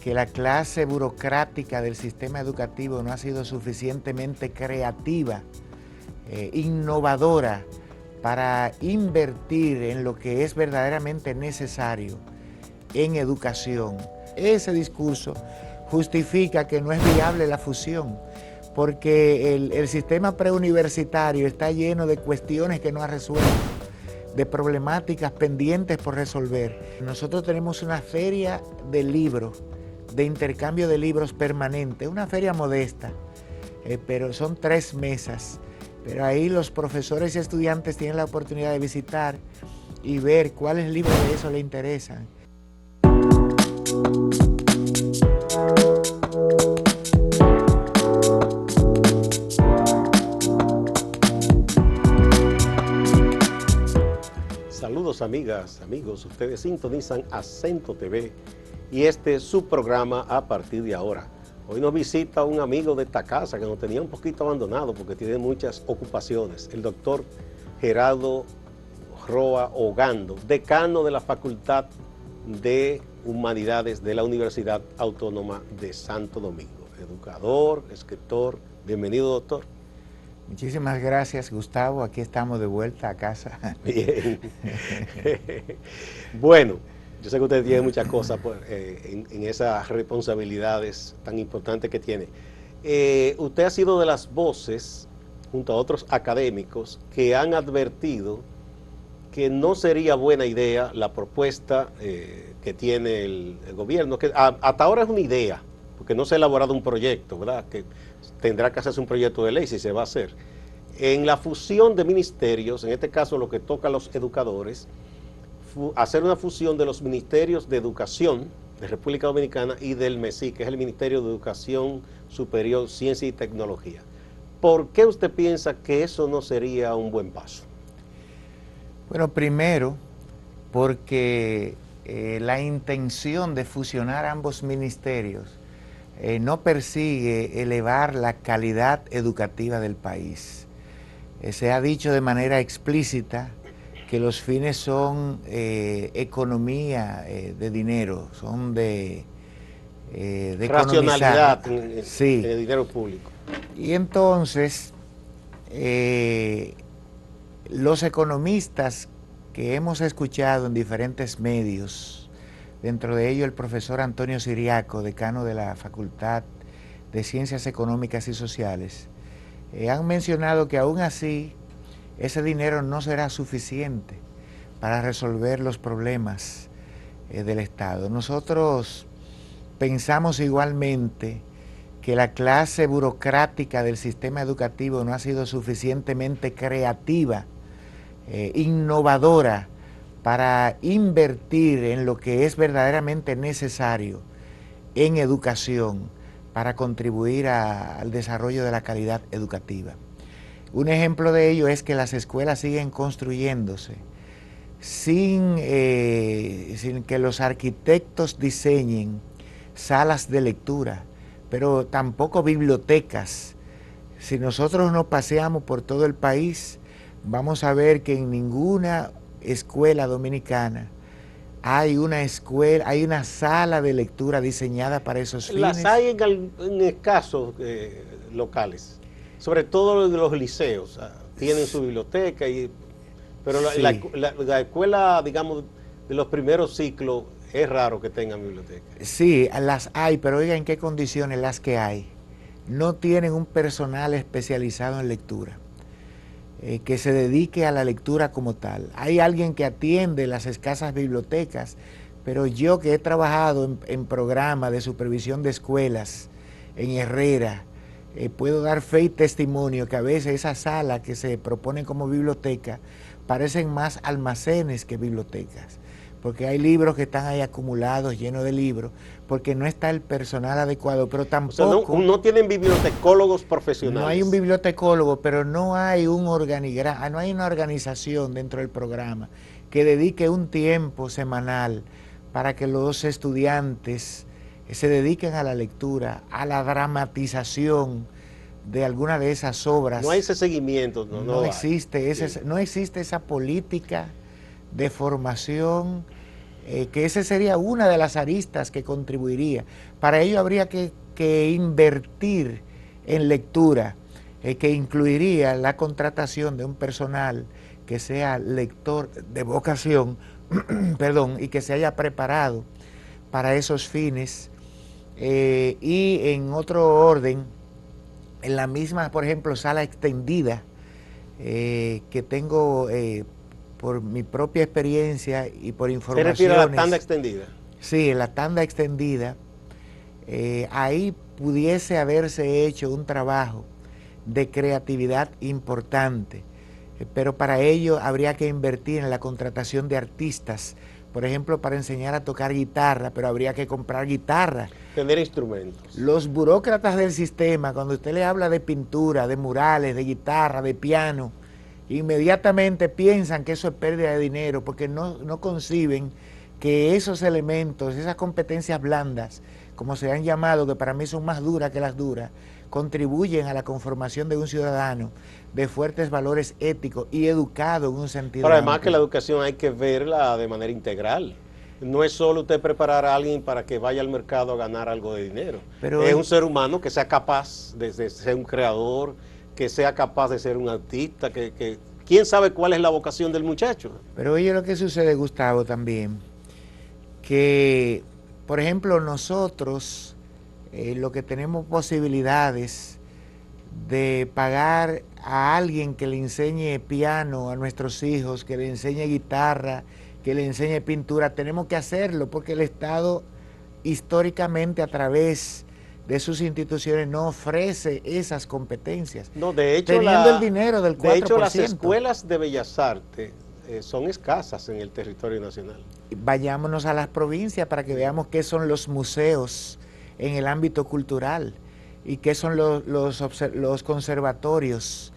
que la clase burocrática del sistema educativo no ha sido suficientemente creativa, innovadora, para invertir en lo que es verdaderamente necesario en educación. Ese discurso justifica que no es viable la fusión, porque el sistema preuniversitario está lleno de cuestiones que no ha resuelto, de problemáticas pendientes por resolver. Nosotros tenemos una feria de libros, de intercambio de libros permanente, una feria modesta, pero son 3 mesas. Pero ahí los profesores y estudiantes tienen la oportunidad de visitar y ver cuáles libros de eso les interesan. Saludos amigas, amigos, ustedes sintonizan Acento TV y este es su programa a partir de ahora. Hoy nos visita un amigo de esta casa que nos tenía un poquito abandonado porque tiene muchas ocupaciones, el doctor Gerardo Roa Ogando, decano de la Facultad de Humanidades de la Universidad Autónoma de Santo Domingo. Educador, escritor, bienvenido doctor. Muchísimas gracias, Gustavo. Aquí estamos de vuelta a casa. Bien. Bueno, yo sé que usted tiene muchas cosas en esas responsabilidades tan importantes que tiene. Usted ha sido de las voces, junto a otros académicos, que han advertido que no sería buena idea la propuesta que tiene el gobierno, que hasta ahora es una idea, porque no se ha elaborado un proyecto, ¿verdad? Que tendrá que hacerse un proyecto de ley si se va a hacer. En la fusión de ministerios, en este caso lo que toca a los educadores, hacer una fusión de los ministerios de educación de República Dominicana y del MESI, que es el Ministerio de Educación Superior, Ciencia y Tecnología. ¿Por qué usted piensa que eso no sería un buen paso? Bueno, primero, porque la intención de fusionar ambos ministerios no persigue elevar la calidad educativa del país. Se ha dicho de manera explícita que los fines son economía de dinero, son de racionalidad sí. En el dinero público. Y entonces, los economistas que hemos escuchado en diferentes medios, dentro de ellos el profesor Antonio Siriaco, decano de la Facultad de Ciencias Económicas y Sociales, han mencionado que aún así ese dinero no será suficiente para resolver los problemas del Estado. Nosotros pensamos igualmente que la clase burocrática del sistema educativo no ha sido suficientemente creativa, innovadora, para invertir en lo que es verdaderamente necesario en educación para contribuir al desarrollo de la calidad educativa. Un ejemplo de ello es que las escuelas siguen construyéndose sin que los arquitectos diseñen salas de lectura, pero tampoco bibliotecas. Si nosotros nos paseamos por todo el país, vamos a ver que en ninguna escuela dominicana hay una sala de lectura diseñada para esos fines. Las hay en escasos locales, sobre todo los liceos, tienen su biblioteca, pero sí. la escuela, digamos, de los primeros ciclos, es raro que tengan biblioteca. Sí, las hay, pero oigan en qué condiciones las que hay. No tienen un personal especializado en lectura, que se dedique a la lectura como tal. Hay alguien que atiende las escasas bibliotecas, pero yo que he trabajado en programas de supervisión de escuelas en Herrera, puedo dar fe y testimonio que a veces esas salas que se proponen como biblioteca parecen más almacenes que bibliotecas, porque hay libros que están ahí acumulados, llenos de libros, porque no está el personal adecuado, pero tampoco... O sea, no tienen bibliotecólogos profesionales. No hay un bibliotecólogo, pero no hay un organigrama, no hay una organización dentro del programa que dedique un tiempo semanal para que los estudiantes se dediquen a la lectura, a la dramatización de alguna de esas obras. No hay ese seguimiento. No existe esa política de formación que esa sería una de las aristas que contribuiría. Para ello habría que invertir en lectura, que incluiría la contratación de un personal que sea lector de vocación, perdón, y que se haya preparado para esos fines. Y en otro orden, en la misma, por ejemplo, sala extendida, que tengo por mi propia experiencia y por informaciones. ¿Se refiere a la tanda extendida? Sí, en la tanda extendida, ahí pudiese haberse hecho un trabajo de creatividad importante, pero para ello habría que invertir en la contratación de artistas, por ejemplo, para enseñar a tocar guitarra, pero habría que comprar guitarra. Tener instrumentos. Los burócratas del sistema, cuando usted le habla de pintura, de murales, de guitarra, de piano, inmediatamente piensan que eso es pérdida de dinero, porque no conciben que esos elementos, esas competencias blandas, como se han llamado, que para mí son más duras que las duras, contribuyen a la conformación de un ciudadano de fuertes valores éticos y educado en un sentido Pero además amplio. que la educación hay que verla de manera integral. No es solo usted preparar a alguien para que vaya al mercado a ganar algo de dinero. Pero es un ser humano que sea capaz de ser un creador, que sea capaz de ser un artista, que quién sabe cuál es la vocación del muchacho. Pero oye lo que sucede, Gustavo, también, que, por ejemplo, nosotros, lo que tenemos posibilidades de pagar a alguien que le enseñe piano a nuestros hijos, que le enseñe guitarra, que le enseñe pintura, tenemos que hacerlo porque el Estado históricamente a través de sus instituciones no ofrece esas competencias. No, de hecho, teniendo el dinero del 4%. De hecho, las escuelas de Bellas Artes son escasas en el territorio nacional. Vayámonos a las provincias para que veamos qué son los museos en el ámbito cultural y qué son los conservatorios,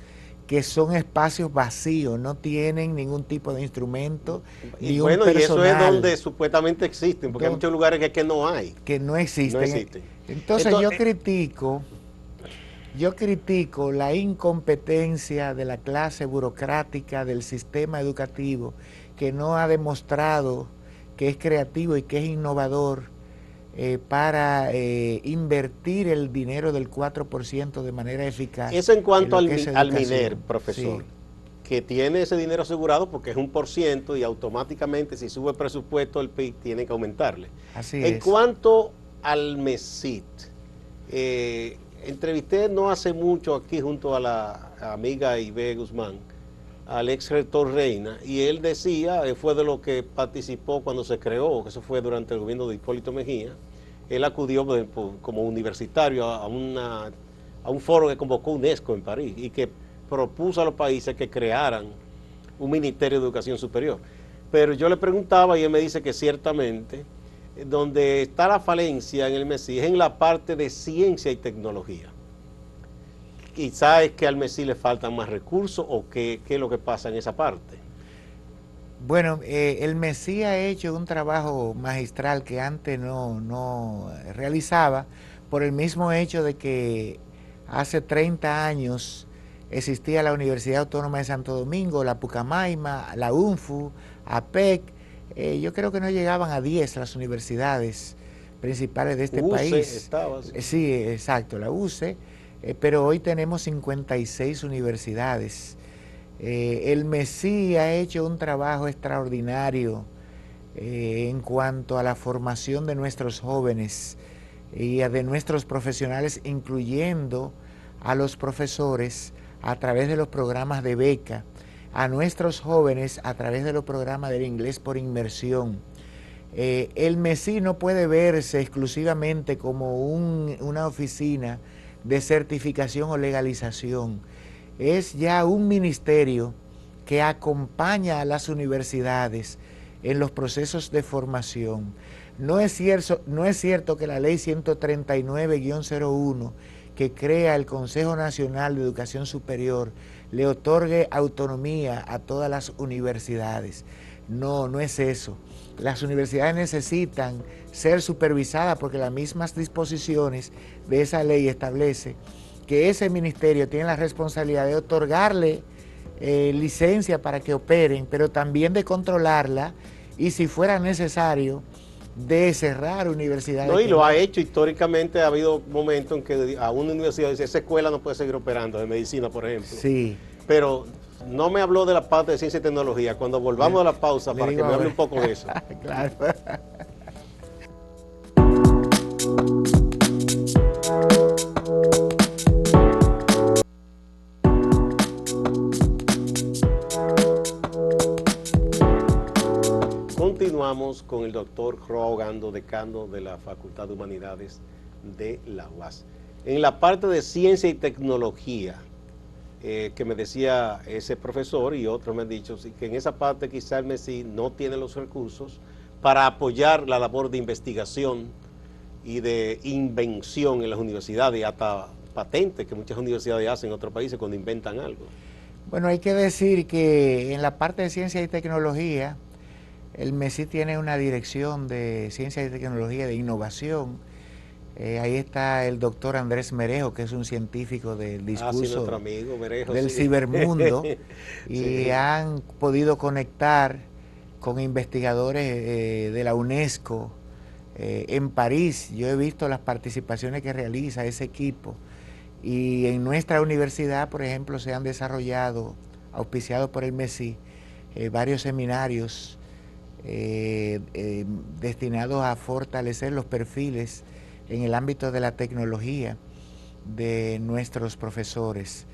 que son espacios vacíos, no tienen ningún tipo de instrumento. Y bueno, y eso es donde supuestamente existen, porque hay muchos lugares que no hay. Que no existen. No existen. Entonces yo critico la incompetencia de la clase burocrática del sistema educativo, que no ha demostrado que es creativo y que es innovador para invertir el dinero del 4% de manera eficaz. Eso en cuanto al MINER, profesor, sí, que tiene ese dinero asegurado porque es 1% y automáticamente si sube el presupuesto el PIB tiene que aumentarle. Así es. En cuanto al MESIT, entrevisté no hace mucho aquí junto a la amiga Ibe Guzmán, al ex rector Reina, y él decía, fue de lo que participó cuando se creó, que eso fue durante el gobierno de Hipólito Mejía. Él acudió como universitario a un foro que convocó UNESCO en París y que propuso a los países que crearan un Ministerio de Educación Superior. Pero yo le preguntaba y él me dice que ciertamente donde está la falencia en el MESI es en la parte de ciencia y tecnología. Quizá es que al MESI le faltan más recursos o qué es lo que pasa en esa parte. Bueno, el MESI ha hecho un trabajo magistral que antes no realizaba, por el mismo hecho de que hace 30 años existía la Universidad Autónoma de Santo Domingo, la Pucamaima, la UNFU, APEC. Yo creo que no llegaban a 10 las universidades principales de este país. Estaba, sí. Sí, exacto, la UCE, pero hoy tenemos 56 universidades. El MESI ha hecho un trabajo extraordinario en cuanto a la formación de nuestros jóvenes y de nuestros profesionales, incluyendo a los profesores a través de los programas de beca, a nuestros jóvenes a través de los programas del inglés por inmersión. El MESI no puede verse exclusivamente como una oficina de certificación o legalización. Es ya un ministerio que acompaña a las universidades en los procesos de formación. No es cierto que la ley 139-01, que crea el Consejo Nacional de Educación Superior, le otorgue autonomía a todas las universidades. No es eso. Las universidades necesitan ser supervisadas porque las mismas disposiciones de esa ley establece que ese ministerio tiene la responsabilidad de otorgarle licencia para que operen, pero también de controlarla y si fuera necesario, de cerrar universidades. No, y lo ha hecho históricamente. Ha habido momentos en que a una universidad dice, esa escuela no puede seguir operando, de medicina, por ejemplo. Sí. Pero no me habló de la parte de ciencia y tecnología. Cuando volvamos a la pausa, para que me hable un poco de eso. Claro. Continuamos con el doctor Joao Gando, decano de la Facultad de Humanidades de la UAS. En la parte de ciencia y tecnología, que me decía ese profesor y otros me han dicho, sí, que en esa parte quizá el MESI no tiene los recursos para apoyar la labor de investigación y de invención en las universidades, y hasta patentes que muchas universidades hacen en otros países cuando inventan algo. Bueno, hay que decir que en la parte de ciencia y tecnología, el MESI tiene una dirección de ciencia y tecnología de innovación. Ahí está el doctor Andrés Merejo, que es un científico del discurso nuestro amigo Merejo, del cibermundo, y han podido conectar con investigadores de la UNESCO en París. Yo he visto las participaciones que realiza ese equipo, y en nuestra universidad, por ejemplo, se han desarrollado, auspiciados por el MESI, varios seminarios destinados a fortalecer los perfiles en el ámbito de la tecnología de nuestros profesores.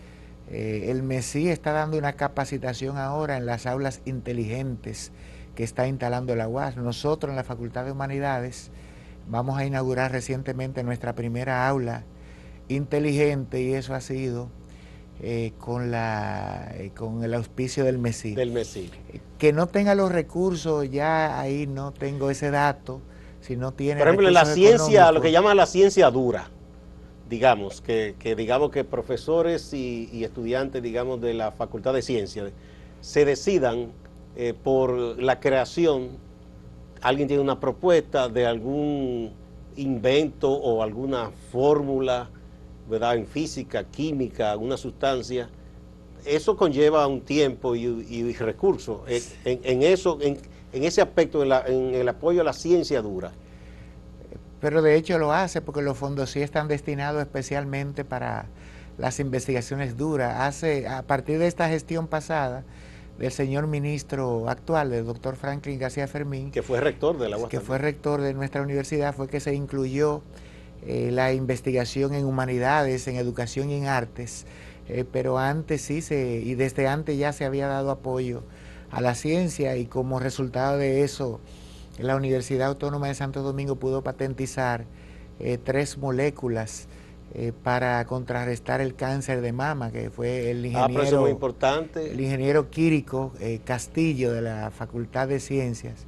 El MESI está dando una capacitación ahora en las aulas inteligentes que está instalando la UAS. Nosotros en la Facultad de Humanidades vamos a inaugurar recientemente nuestra primera aula inteligente, y eso ha sido con el auspicio del MESI. Que no tenga los recursos, ya ahí no tengo ese dato. Si no tiene, por ejemplo, la ciencia, lo que llaman la ciencia dura, digamos que profesores y estudiantes, digamos, de la Facultad de Ciencias se decidan por la creación. Alguien tiene una propuesta de algún invento o alguna fórmula, ¿verdad?, en física, química, alguna sustancia. Eso conlleva un tiempo y recursos. En ese aspecto, en el apoyo a la ciencia dura. Pero de hecho lo hace, porque los fondos sí están destinados especialmente para las investigaciones duras. A partir de esta gestión pasada del señor ministro actual, del doctor Franklin García Fermín, que fue rector de la UAS, que fue rector de nuestra universidad, fue que se incluyó la investigación en humanidades, en educación y en artes. Pero antes sí, y desde antes ya se había dado apoyo a la ciencia, y como resultado de eso, la Universidad Autónoma de Santo Domingo pudo patentizar 3 moléculas para contrarrestar el cáncer de mama, que fue el ingeniero, pero eso es muy importante. El ingeniero Quirico Castillo, de la Facultad de Ciencias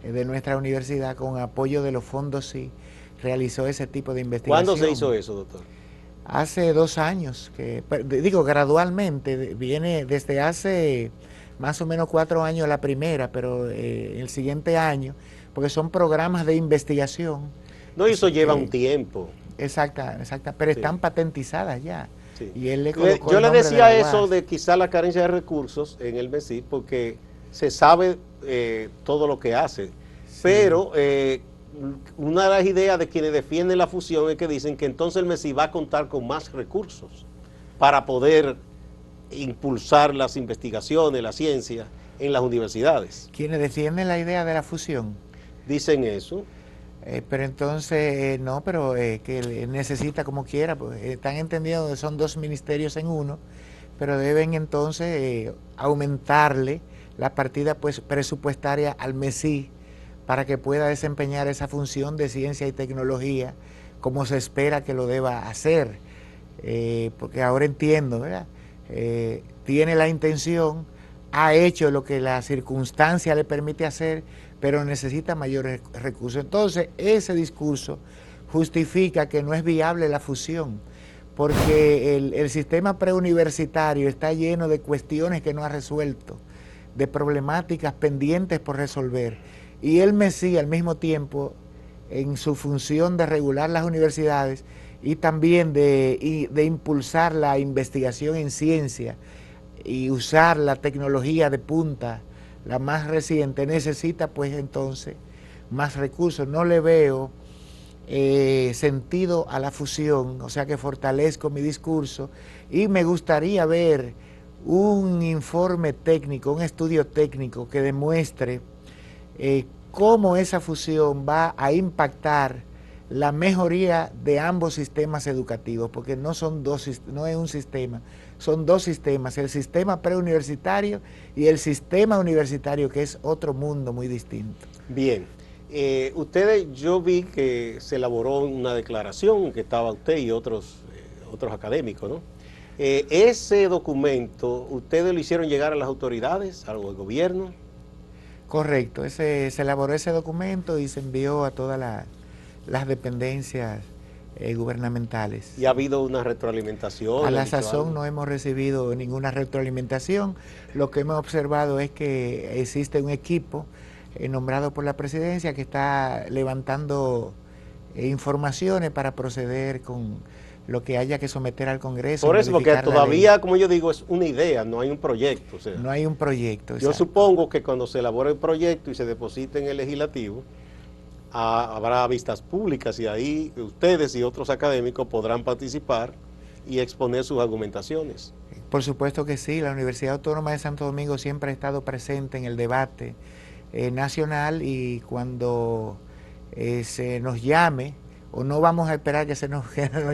de nuestra universidad, con apoyo de los fondos sí, realizó ese tipo de investigación. ¿Cuándo se hizo eso, doctor? Hace 2 años, gradualmente, viene desde hace más o menos 4 años la primera, pero el siguiente año, porque son programas de investigación. No, eso lleva un tiempo. Exacta, pero están patentizadas ya. Sí. Y él yo le decía eso de quizá la carencia de recursos en el MESI, porque se sabe todo lo que hace, sí. Pero una de las ideas de quienes defienden la fusión es que dicen que entonces el MESI va a contar con más recursos para poder impulsar las investigaciones, la ciencia en las universidades. ¿Quienes defienden la idea de la fusión? Dicen eso. Pero entonces, no, pero que necesita como quiera, pues están entendiendo que son 2 ministerios en uno, pero deben entonces aumentarle la partida pues presupuestaria al MESI para que pueda desempeñar esa función de ciencia y tecnología como se espera que lo deba hacer, porque ahora entiendo, ¿verdad? Tiene la intención, ha hecho lo que la circunstancia le permite hacer, pero necesita mayores recursos. Entonces, ese discurso justifica que no es viable la fusión, porque el sistema preuniversitario está lleno de cuestiones que no ha resuelto, de problemáticas pendientes por resolver, y el MESI al mismo tiempo, en su función de regular las universidades y también de impulsar la investigación en ciencia y usar la tecnología de punta la más reciente, necesita pues entonces más recursos. No le veo sentido a la fusión, o sea que fortalezco mi discurso y me gustaría ver un informe técnico, un estudio técnico que demuestre cómo esa fusión va a impactar la mejoría de ambos sistemas educativos, porque no son dos, no es un sistema, son dos sistemas, el sistema preuniversitario y el sistema universitario, que es otro mundo muy distinto. Bien. Ustedes, yo vi que se elaboró una declaración, que estaba usted y otros académicos, ¿no? Ese documento, ¿ustedes lo hicieron llegar a las autoridades, al gobierno? Correcto, se elaboró ese documento y se envió a todas las dependencias gubernamentales. ¿Y ha habido una retroalimentación? A la sazón no hemos recibido ninguna retroalimentación. Lo que hemos observado es que existe un equipo nombrado por la presidencia que está levantando informaciones para proceder con lo que haya que someter al Congreso. Por eso, porque todavía, como yo digo, es una idea, no hay un proyecto. O sea, no hay un proyecto. Yo supongo que cuando se elabore el proyecto y se deposite en el legislativo, habrá vistas públicas y ahí ustedes y otros académicos podrán participar y exponer sus argumentaciones. Por supuesto que sí, la Universidad Autónoma de Santo Domingo siempre ha estado presente en el debate nacional, y cuando se nos llame, o no vamos a esperar que se nos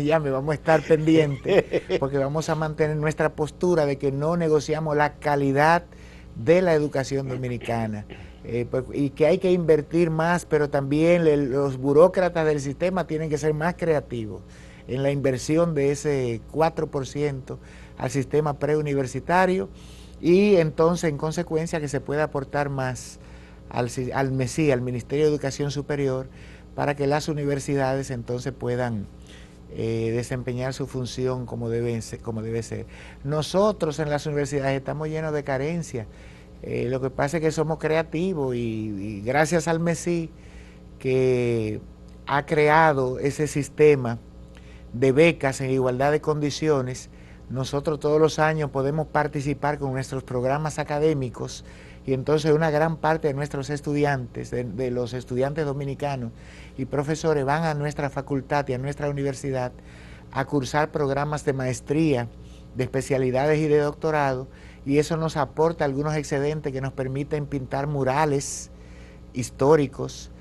llame, vamos a estar pendientes, porque vamos a mantener nuestra postura de que no negociamos la calidad de la educación dominicana, y que hay que invertir más, pero también los burócratas del sistema tienen que ser más creativos en la inversión de ese 4% al sistema preuniversitario, y entonces en consecuencia que se pueda aportar más al MESI, al Ministerio de Educación Superior, para que las universidades entonces puedan desempeñar su función como debe ser. Nosotros en las universidades estamos llenos de carencias. Lo que pasa es que somos creativos y gracias al MESI, que ha creado ese sistema de becas en igualdad de condiciones, nosotros todos los años podemos participar con nuestros programas académicos, y entonces una gran parte de nuestros estudiantes, de los estudiantes dominicanos y profesores, van a nuestra facultad y a nuestra universidad a cursar programas de maestría, de especialidades y de doctorado, y eso nos aporta algunos excedentes que nos permiten pintar murales históricos,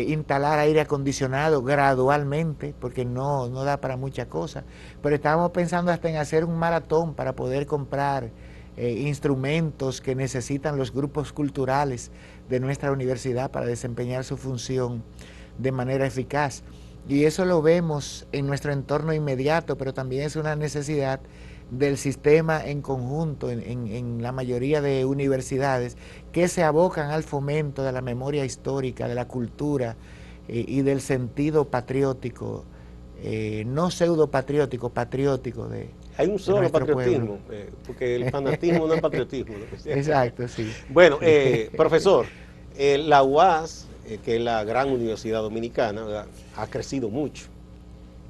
instalar aire acondicionado gradualmente, porque no da para muchas cosas, pero estábamos pensando hasta en hacer un maratón para poder comprar instrumentos que necesitan los grupos culturales de nuestra universidad para desempeñar su función de manera eficaz. Y eso lo vemos en nuestro entorno inmediato, pero también es una necesidad del sistema en conjunto, en la mayoría de universidades que se abocan al fomento de la memoria histórica, de la cultura y del sentido patriótico, no pseudo-patriótico, patriótico hay un solo patriotismo, porque el fanatismo no es patriotismo. Exacto, sí. Bueno, profesor, la UAS, que es la gran universidad dominicana, ¿verdad?, ha crecido mucho.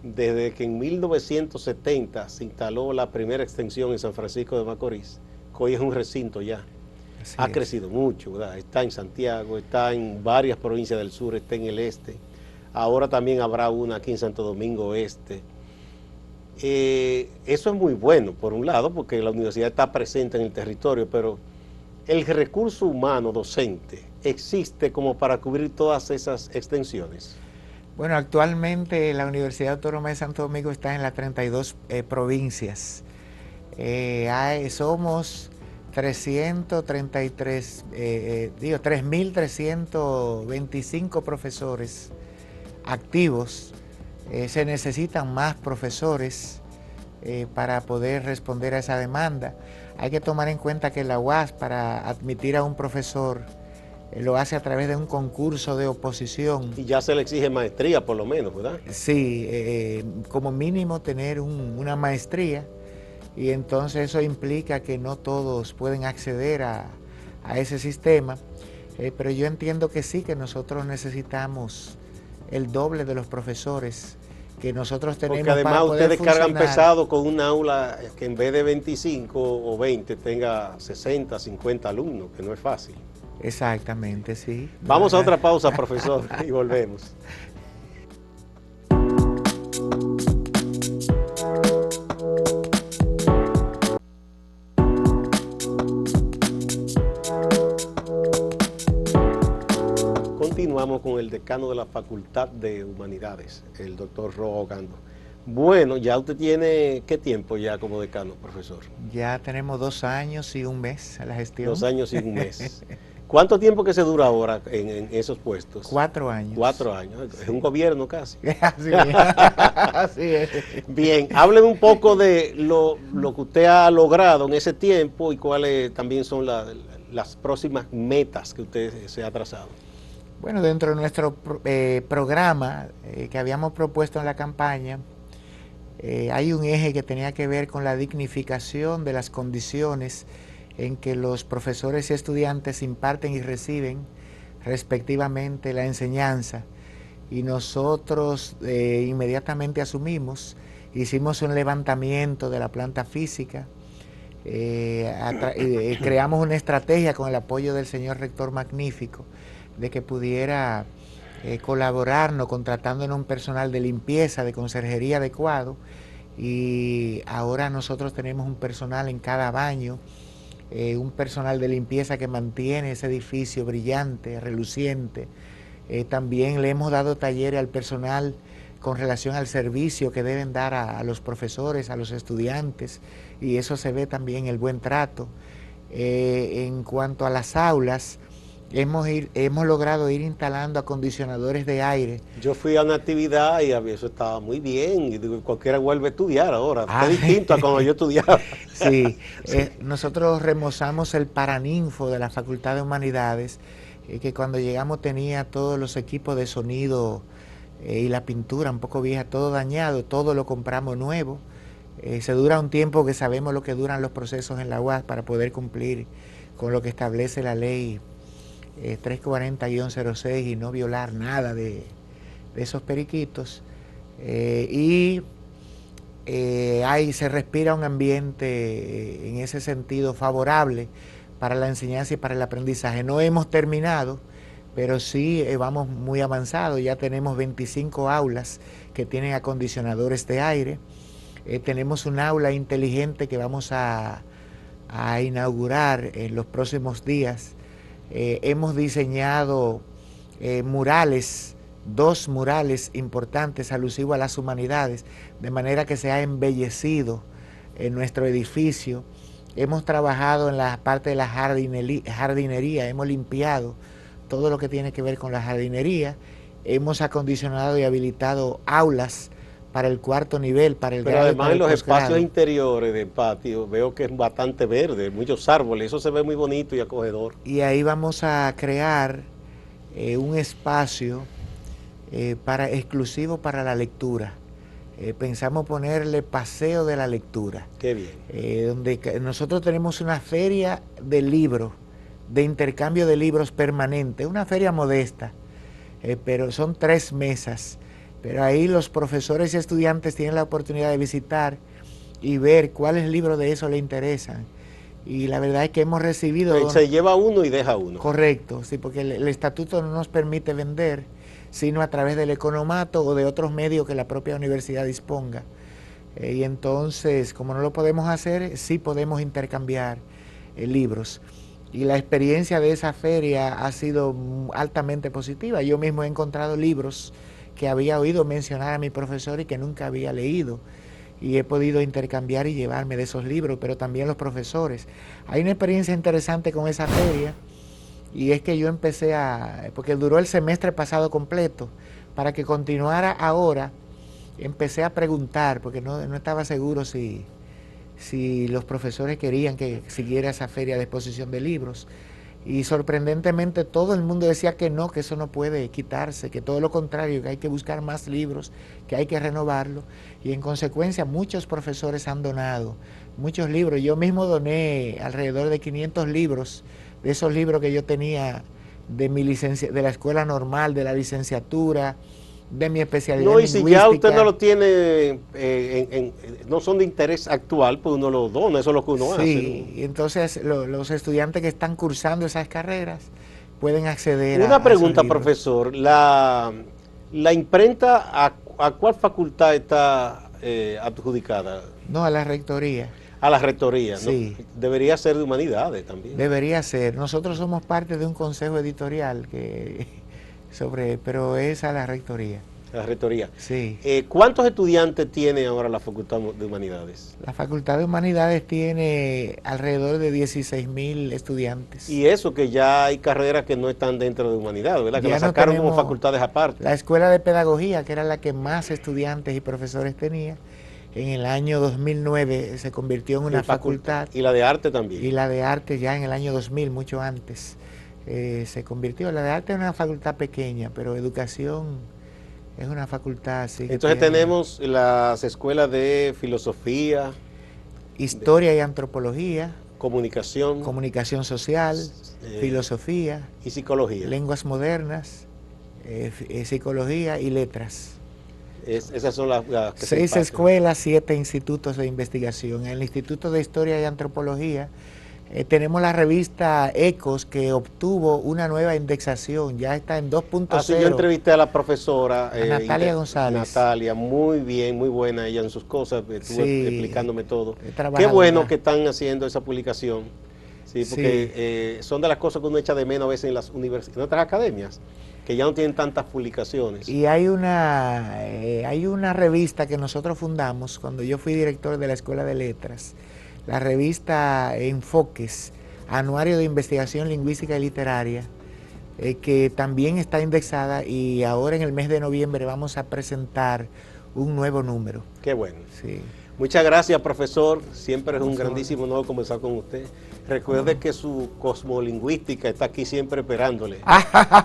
Desde que en 1970 se instaló la primera extensión en San Francisco de Macorís, que hoy es un recinto ya. Ha crecido mucho, ¿verdad? Está en Santiago, está en varias provincias del sur, está en el este. Ahora también habrá una aquí en Santo Domingo Este. Eso es muy bueno, por un lado, porque la universidad está presente en el territorio, pero el recurso humano docente existe como para cubrir todas esas extensiones. Bueno, actualmente la Universidad Autónoma de Santo Domingo está en las 32 provincias. Somos 3.325 profesores activos. Se necesitan más profesores para poder responder a esa demanda. Hay que tomar en cuenta que la UAS, para admitir a un profesor, lo hace a través de un concurso de oposición. Y ya se le exige maestría por lo menos, ¿verdad? Sí, como mínimo tener una maestría, y entonces eso implica que no todos pueden acceder a ese sistema, pero yo entiendo que sí, que nosotros necesitamos el doble de los profesores que nosotros tenemos porque además para poder ustedes cargan funcionar. pesado con un aula que en vez de 25 o 20 tenga 60, 50 alumnos, que no es fácil. Exactamente, sí. Vamos a otra pausa, profesor, y volvemos. Continuamos con el decano de la Facultad de Humanidades, el doctor Roa Ogando. Bueno, ya usted tiene, ¿qué tiempo ya como decano, profesor? Ya tenemos 2 años y 1 mes a la gestión. 2 años y 1 mes. ¿Cuánto tiempo que se dura ahora en esos puestos? 4 años. 4 años, es un gobierno casi. Así es. Así es. Bien, hábleme un poco de lo que usted ha logrado en ese tiempo y cuáles también son las próximas metas que usted se ha trazado. Bueno, dentro de nuestro programa que habíamos propuesto en la campaña, hay un eje que tenía que ver con la dignificación de las condiciones en que los profesores y estudiantes imparten y reciben respectivamente la enseñanza. Y nosotros inmediatamente asumimos, hicimos un levantamiento de la planta física, creamos una estrategia con el apoyo del señor rector magnífico, de que pudiera colaborarnos contratándonos un personal de limpieza, de conserjería adecuado, y ahora nosotros tenemos un personal en cada baño, un personal de limpieza que mantiene ese edificio brillante, reluciente. También le hemos dado talleres al personal con relación al servicio que deben dar a los profesores, a los estudiantes, y eso se ve también el buen trato. En cuanto a las aulas, hemos logrado ir instalando acondicionadores de aire. Yo fui a una actividad y eso estaba muy bien, y digo, cualquiera vuelve a estudiar ahora, está distinto a cuando yo estudiaba. Sí, nosotros remozamos el Paraninfo de la Facultad de Humanidades, que cuando llegamos tenía todos los equipos de sonido y la pintura un poco vieja, todo dañado, todo lo compramos nuevo. Se dura un tiempo que sabemos lo que duran los procesos en la UAS para poder cumplir con lo que establece la ley 340-06 y no violar nada de esos periquitos. Ahí se respira un ambiente en ese sentido favorable para la enseñanza y para el aprendizaje. No hemos terminado, pero sí vamos muy avanzados. Ya tenemos 25 aulas que tienen acondicionadores de aire. Tenemos un aula inteligente que vamos a inaugurar en los próximos días. Hemos diseñado murales, 2 murales importantes alusivos a las humanidades, de manera que se ha embellecido en nuestro edificio. Hemos trabajado en la parte de la jardinería, hemos limpiado todo lo que tiene que ver con la jardinería, hemos acondicionado y habilitado aulas para el 4º nivel, para el Pero grado, además para en el los posgrado. espacios interiores del patio veo que es bastante verde, muchos árboles, eso se ve muy bonito y acogedor. Y ahí vamos a crear un espacio exclusivo para la lectura. Pensamos ponerle paseo de la lectura. Qué bien. Donde nosotros tenemos una feria de libros, de intercambio de libros permanente, una feria modesta, pero son 3 mesas. Pero ahí los profesores y estudiantes tienen la oportunidad de visitar y ver cuáles libros de eso le interesan. Y la verdad es que hemos recibido... Se lleva uno y deja uno. Correcto, sí, porque el estatuto no nos permite vender, sino a través del economato o de otros medios que la propia universidad disponga. Y entonces, como no lo podemos hacer, sí podemos intercambiar libros. Y la experiencia de esa feria ha sido altamente positiva. Yo mismo he encontrado libros que había oído mencionar a mi profesor y que nunca había leído. Y he podido intercambiar y llevarme de esos libros, pero también los profesores. Hay una experiencia interesante con esa feria, y es que yo empecé porque duró el semestre pasado completo, para que continuara ahora, empecé a preguntar, porque no estaba seguro si los profesores querían que siguiera esa feria de exposición de libros. Y sorprendentemente todo el mundo decía que no, que eso no puede quitarse, que todo lo contrario, que hay que buscar más libros, que hay que renovarlo. Y en consecuencia muchos profesores han donado muchos libros. Yo mismo doné alrededor de 500 libros, de esos libros que yo tenía de la escuela normal, de la licenciatura, de mi especialidad No, en y si ya usted lingüística. no lo tiene, no son de interés actual, pues uno lo dona, eso es lo que uno hace, Sí, y entonces los estudiantes que están cursando esas carreras pueden acceder ¿no? Una a esos pregunta, libros. profesor, la imprenta, ¿a cuál facultad está adjudicada? No, a la rectoría. A la rectoría, ¿no? Sí, Debería ser de humanidades también. debería ser. Nosotros somos parte de un consejo editorial pero es a la rectoría. La rectoría. Sí. ¿Cuántos estudiantes tiene ahora la Facultad de Humanidades? La Facultad de Humanidades tiene alrededor de 16.000 estudiantes. Y eso que ya hay carreras que no están dentro de Humanidades, ¿verdad? Que Ya las no sacaron como tenemos facultades aparte. la Escuela de Pedagogía, que era la que más estudiantes y profesores tenía, en el año 2009 se convirtió en una facultad. Y la de arte también. Y la de arte ya en el año 2000, mucho antes, se convirtió. La de arte es una facultad pequeña, pero educación es una facultad así. Entonces tenemos las escuelas de filosofía, historia y antropología, comunicación, comunicación social, filosofía, y psicología. lenguas modernas, psicología y letras. Esas son las que 6 escuelas, 7 institutos de investigación. En el Instituto de Historia y Antropología tenemos la revista Ecos, que obtuvo una nueva indexación, ya está en 2.0. Así yo entrevisté a la profesora Natalia González. Natalia, muy bien, muy buena ella en sus cosas, estuvo explicándome todo. Qué bueno que están haciendo esa publicación, sí, porque son de las cosas que uno echa de menos a veces en las universidades, en otras academias, que ya no tienen tantas publicaciones. Y hay una revista que nosotros fundamos cuando yo fui director de la Escuela de Letras, la revista Enfoques, Anuario de Investigación Lingüística y Literaria, que también está indexada, y ahora en el mes de noviembre vamos a presentar un nuevo número. Qué bueno. Sí. Muchas gracias, profesor. Siempre es un grandísimo honor conversar con usted. Recuerde que su cosmolingüística está aquí siempre esperándole,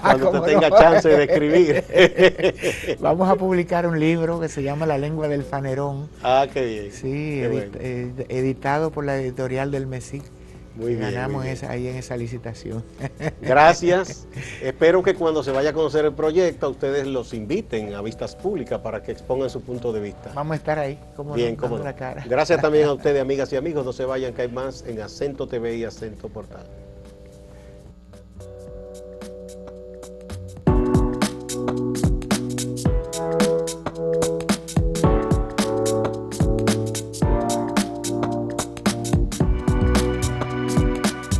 cuando usted tenga chance de escribir. Vamos a publicar un libro que se llama La lengua del fanerón. Ah, qué bien. Sí, qué bueno. editado por la editorial del MESIC. Muy bien. Ganamos muy bien. ahí en esa licitación. Gracias. Espero que cuando se vaya a conocer el proyecto, ustedes los inviten a vistas públicas para que expongan su punto de vista. Vamos a estar ahí, como bien, dando no. la cara. Gracias también a ustedes, amigas y amigos. No se vayan, que hay más en Acento TV y Acento Portal.